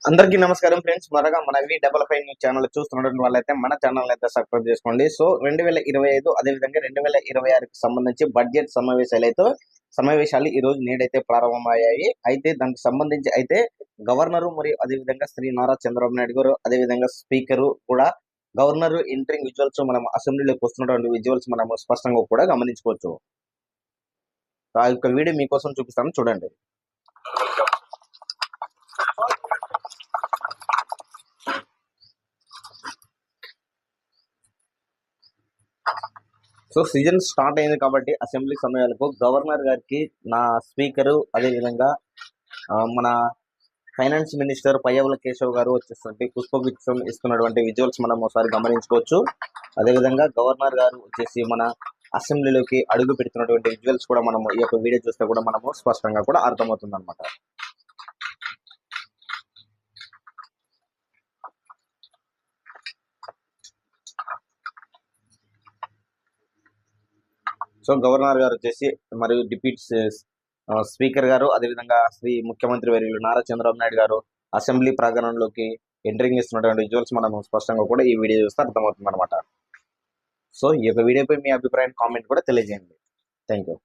అందరికీ నమస్కారం ఫ్రెండ్స్. మరొక మన V55 న్యూస్ ఛానల్ చూస్తున్నటువంటి వాళ్ళైతే మన ఛానల్ అయితే సబ్స్క్రైబ్ చేసుకోండి. సో 2025 అదేవిధంగా 2026కి సంబంధించి బడ్జెట్ సమావేశాలు ఈ రోజు నేడైతే ప్రారంభమయ్యాయి. అయితే దానికి సంబంధించి అయితే గవర్నరు మరియు అదేవిధంగా శ్రీ నారా చంద్రబాబు నాయుడు గారు అదేవిధంగా స్పీకరు కూడా గవర్నర్ ఎంట్రింగ్ విజువల్స్ మనం అసెంబ్లీలోకి వస్తున్నటువంటి విజువల్స్ మనం స్పష్టంగా కూడా గమనించుకోవచ్చు. ఆ యొక్క వీడియో మీకోసం చూపిస్తాను, చూడండి. సో సీజన్ స్టార్ట్ అయింది కాబట్టి అసెంబ్లీ సమయాలకు గవర్నర్ గారికి నా స్పీకరు అదేవిధంగా మన ఫైనాన్స్ మినిస్టర్ పయ్యావుల కేశవ్ గారు వచ్చేసి పుష్పగుచ్చం ఇస్తున్నటువంటి విజువల్స్ మనం ఒకసారి గమనించుకోవచ్చు. అదేవిధంగా గవర్నర్ గారు వచ్చేసి మన అసెంబ్లీలోకి అడుగు పెడుతున్నటువంటి విజువల్స్ కూడా మనము ఈ యొక్క వీడియో చూస్తే కూడా మనము స్పష్టంగా కూడా అర్థమవుతుంది అనమాట. సో గవర్నర్ గారు వచ్చేసి మరియు డిప్యూటీ స్పీకర్ గారు అదేవిధంగా శ్రీ ముఖ్యమంత్రి వర్యులు నారా చంద్రబాబు నాయుడు గారు అసెంబ్లీ ప్రాంగణంలోకి ఎంట్రింగ్ ఇస్తున్నటువంటి విజువల్స్ మనం స్పష్టంగా కూడా ఈ వీడియో చూస్తే అర్థమవుతుంది అనమాట. సో ఈ యొక్క వీడియోపై మీ అభిప్రాయం కామెంట్ కూడా తెలియజేయండి. Thank you.